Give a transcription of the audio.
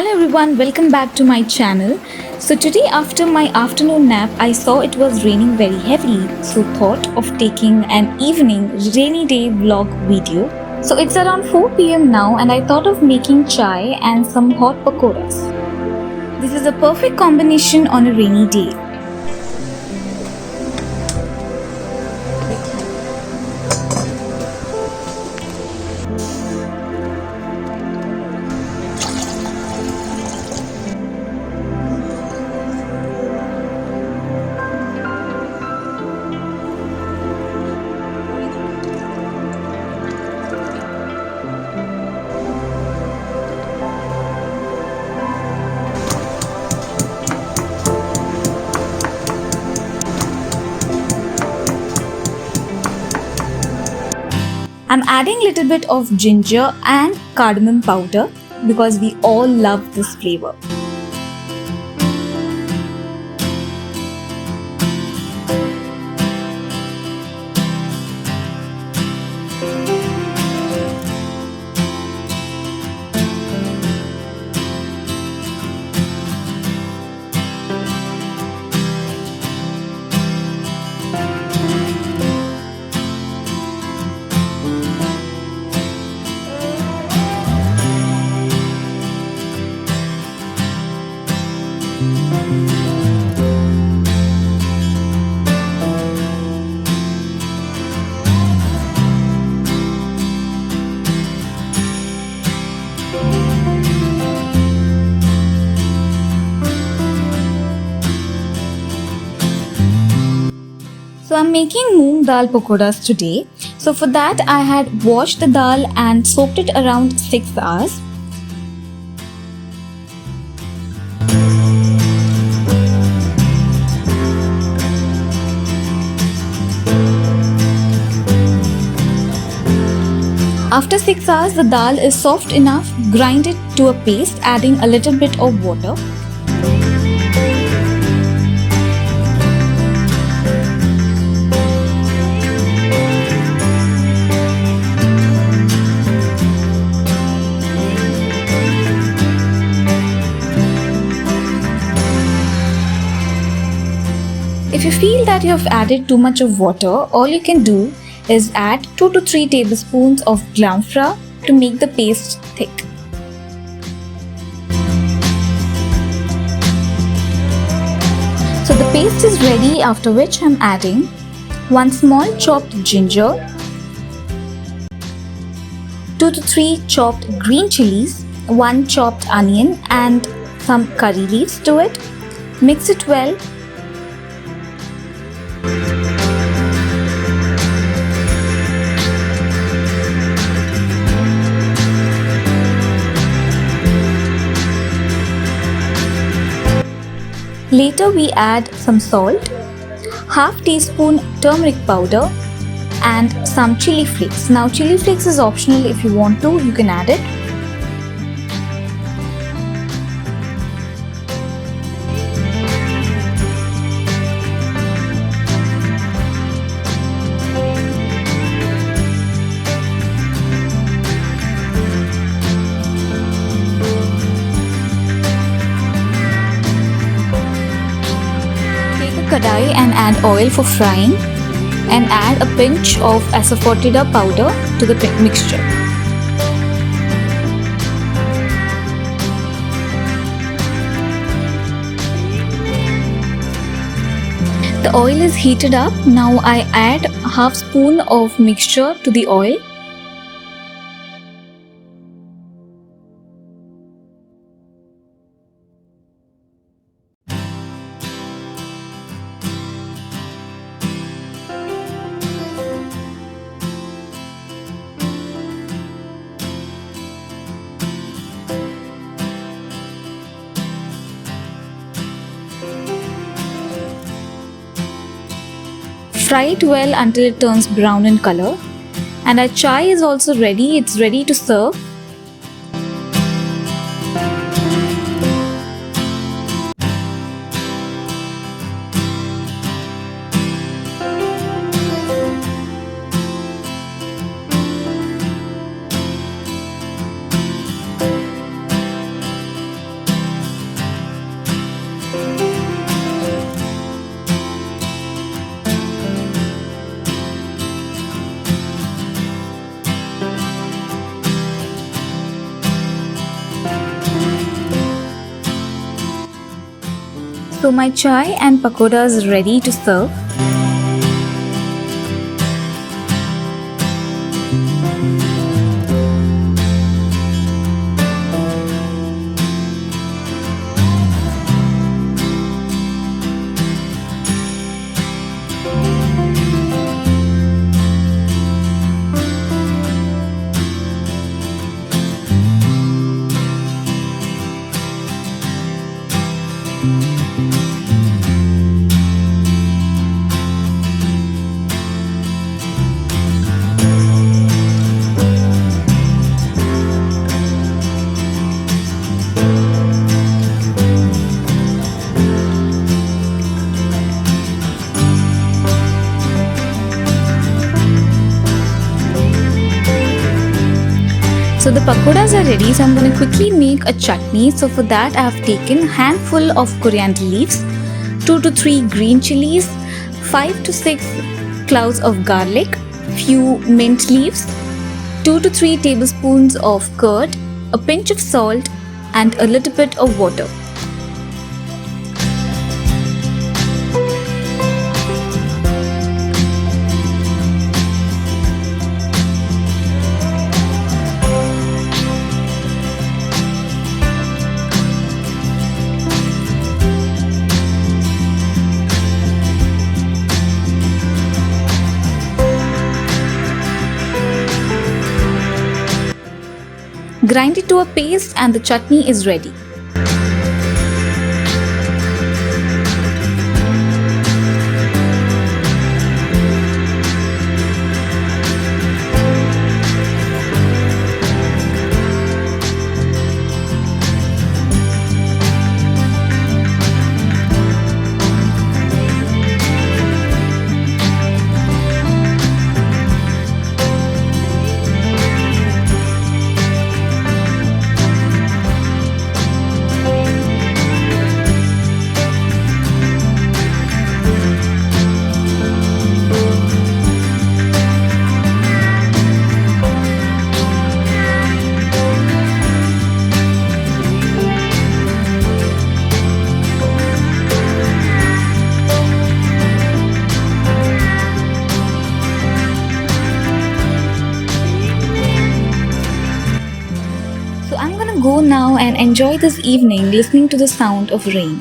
Hello everyone, welcome back to my channel. So today after my afternoon nap, I saw it was raining very heavily, so thought of taking an evening rainy day vlog video. So it's around 4 p.m. now and I thought of making chai and some hot pakoras. This is a perfect combination on a rainy day. I'm adding a little bit of ginger and cardamom powder because we all love this flavor. So I'm making moong dal pakodas today. So for that I had washed the dal and soaked it around 6 hours. After 6 hours, the dal is soft enough, grind it to a paste, adding a little bit of water. If you feel that you have added too much of water, all you can do is add 2 to 3 tablespoons of gram flour to make the paste thick. So the paste is ready, after which I am adding 1 small chopped ginger, 2 to 3 chopped green chilies, 1 chopped onion and some curry leaves to it. Mix it well. Later we add some salt, half teaspoon turmeric powder and some chili flakes. Now chili flakes is optional, if you want to, you can add it. Kadai and add oil for frying and add a pinch of asafoetida powder to the mixture. The oil is heated up. Now I add half spoon of mixture to the oil. Fry it well until it turns brown in color. And our chai is also ready. It's ready to serve. So my chai and pakoda is ready to serve. So the pakodas are ready, so I'm going to quickly make a chutney. So for that I have taken handful of coriander leaves, 2 to 3 green chilies, 5 to 6 cloves of garlic, few mint leaves, 2 to 3 tablespoons of curd, a pinch of salt and a little bit of water. Grind it to a paste and the chutney is ready. So I'm gonna go now and enjoy this evening listening to the sound of rain.